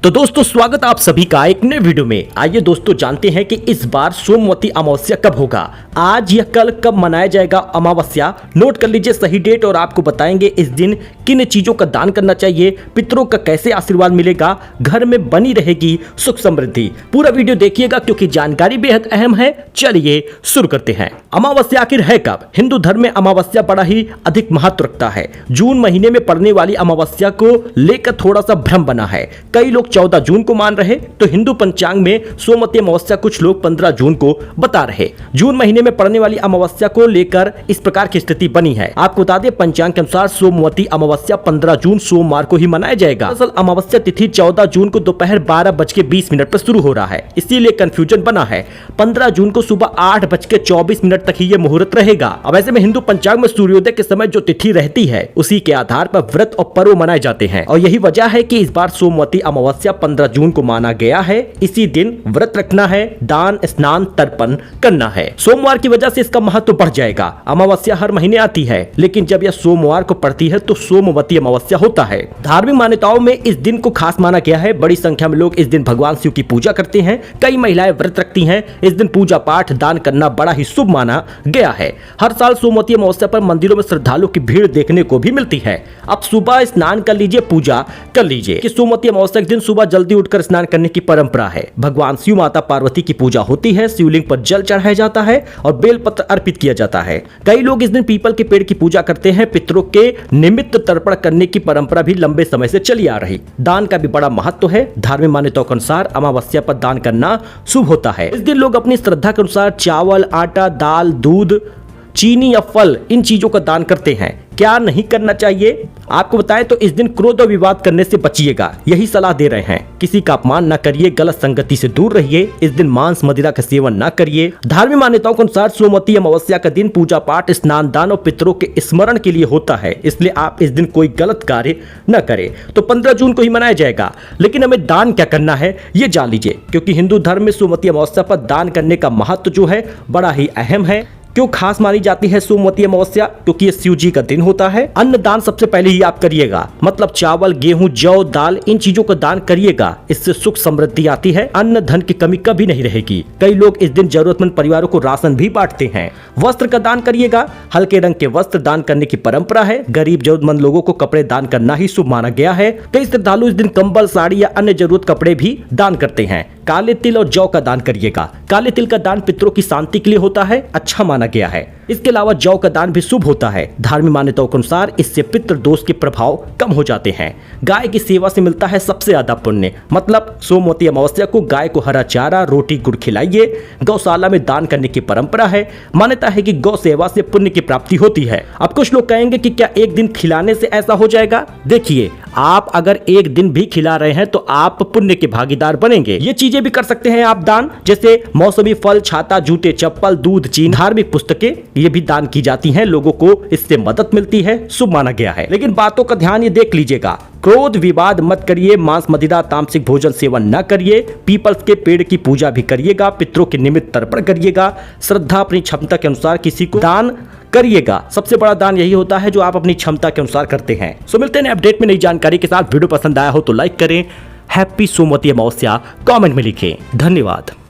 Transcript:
तो दोस्तों स्वागत आप सभी का एक नए वीडियो में। आइए दोस्तों जानते हैं कि इस बार सोमवती अमावस्या कब होगा, आज या कल कब मनाया जाएगा अमावस्या। नोट कर लीजिए सही डेट और आपको बताएंगे इस दिन किन चीजों का दान करना चाहिए, पितरों का कैसे आशीर्वाद मिलेगा, घर में बनी रहेगी सुख समृद्धि। पूरा वीडियो देखिएगा क्योंकि जानकारी बेहद अहम है। चलिए शुरू करते हैं। अमावस्या आखिर है कब? हिंदू धर्म में अमावस्या बड़ा ही अधिक महत्व रखता है। जून महीने में पड़ने वाली अमावस्या को लेकर थोड़ा सा भ्रम बना है। कई लोग 14 जून को मान रहे तो हिंदू पंचांग में सोमवती अमावस्या कुछ लोग 15 जून को बता रहे। जून महीने में पड़ने वाली अमावस्या को लेकर इस प्रकार की स्थिति बनी है। आपको बता दें पंचांग के अनुसार सोमवती अमावस्या 15 जून सोमवार को ही मनाया जाएगा। दरअसल अमावस्या तिथि 14 जून को दोपहर 12:20 पर शुरू हो रहा है, इसीलिए कंफ्यूजन बना है। 15 जून को सुबह 8:24 तक ही ये मुहूर्त रहेगा। अब ऐसे में हिंदू पंचांग में सूर्योदय के समय जो तिथि रहती है उसी के आधार पर व्रत और पर्व मनाए जाते हैं और यही वजह है कि इस बार सोमवती अमावस्या 15 जून को माना गया है। इसी दिन व्रत रखना है, दान स्नान तर्पण करना है। सोमवार की वजह से इसका महत्व बढ़ जाएगा। अमावस्या हर महीने आती है लेकिन जब यह सोमवार को पड़ती है तो सोमवती अमावस्या होता है। धार्मिक मान्यताओं में इस दिन को खास माना गया है। बड़ी संख्या में लोग इस दिन भगवान शिव की पूजा करते हैं। कई महिलाएं व्रत रखती हैं। इस दिन पूजा पाठ दान करना बड़ा ही शुभ माना गया है। हर साल सोमवती अमावस्या पर मंदिरों में श्रद्धालुओं की भीड़ देखने को भी मिलती है। अब सुबह स्नान कर लीजिए, पूजा कर लीजिए। कि सोमवती अमावस्या के दिन सुबह जल्दी उठकर स्नान करने की परंपरा है। भगवान शिव माता पार्वती की पूजा होती है, शिवलिंग पर जल चढ़ाया जाता है और बेलपत्र अर्पित किया जाता है। कई लोग इस दिन पीपल के पेड़ की पूजा करते हैं। पितरों के निमित्त तर्पण करने की परंपरा भी लंबे समय से चली आ रही। दान का भी बड़ा महत्व है। धार्मिक मान्यताओं के अनुसार अमावस्या पर दान करना शुभ होता है। इस दिन लोग अपनी श्रद्धा के अनुसार चावल, आटा, दाल, दूध, चीनी या फल इन चीजों का दान करते हैं। क्या नहीं करना चाहिए आपको बताएं तो इस दिन क्रोध और विवाद करने से बचिएगा, यही सलाह दे रहे हैं। किसी का अपमान न करिए, गलत संगति से दूर रहिए। इस दिन मांस मदिरा का सेवन न करिए। धार्मिक मान्यताओं के अनुसार सोमवती अमावस्या का दिन पूजा पाठ, स्नान, दान और पितरों के स्मरण के लिए होता है, इसलिए आप इस दिन कोई गलत कार्य न करें। तो 15 जून को ही मनाया जाएगा, लेकिन हमें दान क्या करना है ये जान लीजिए, क्योंकि हिंदू धर्म में सोमवती अमावस्या पर दान करने का महत्व जो है बड़ा ही अहम है। क्यों खास मानी जाती है सोमवती अमावस्या? क्योंकि ये शिव जी का दिन होता है। अन्न दान सबसे पहले ही आप करिएगा, मतलब चावल, गेहूं, जौ, दाल इन चीजों का दान करिएगा। इससे सुख समृद्धि आती है। अन्न धन की कमी कभी नहीं रहेगी। कई लोग इस दिन जरूरतमंद परिवारों को राशन भी बांटते हैं। वस्त्र का दान करिएगा। हल्के रंग के वस्त्र दान करने की परंपरा है। गरीब जरूरतमंद लोगों को कपड़े दान करना ही शुभ माना गया है। कई श्रद्धालु इस दिन कंबल, साड़ी या अन्य जरूरत कपड़े भी दान करते हैं। काले तिल और जौ का दान करिएगा। काले तिल का दान पितरों की शांति के लिए होता है, अच्छा माना गया है। इसके अलावा जौ का दान भी शुभ होता है। धार्मिक मान्यताओं के अनुसार इससे पितृ दोष के प्रभाव कम हो जाते हैं। गाय की सेवा से मिलता है सबसे ज्यादा पुण्य, मतलब सोमवती अमावस्या को गाय को हरा चारा, रोटी, गुड़ खिलाइए। गौशाला में दान करने की परंपरा है। मान्यता है कि गौ सेवा से पुण्य की प्राप्ति होती है। अब कुछ लोग कहेंगे कि क्या एक दिन खिलाने से ऐसा हो जाएगा? देखिए, आप अगर एक दिन भी खिला रहे हैं तो आप पुण्य के भागीदार बनेंगे। ये चीजें भी कर सकते हैं आप दान, जैसे मौसमी फल, छाता, जूते, चप्पल, दूध, चीनी, धार्मिक पुस्तकें ये भी दान की जाती हैं। लोगों को इससे मदद मिलती है, शुभ माना गया है। लेकिन बातों का ध्यान ये देख लीजिएगा, क्रोध विवाद मत करिए। मांस मदिरा तामसिक भोजन सेवन न करिए। पीपल के पेड़ की पूजा भी करिएगा। पितरों के निमित्त तर्पण करिएगा। श्रद्धा अपनी क्षमता के अनुसार किसी को दान करिएगा। सबसे बड़ा दान यही होता है जो आप अपनी क्षमता के अनुसार करते हैं। सो मिलते हैं अपडेट में नई जानकारी के साथ। वीडियो पसंद आया हो तो लाइक करें। हैप्पी सोमवती अमावस्या कमेंट में लिखें। धन्यवाद।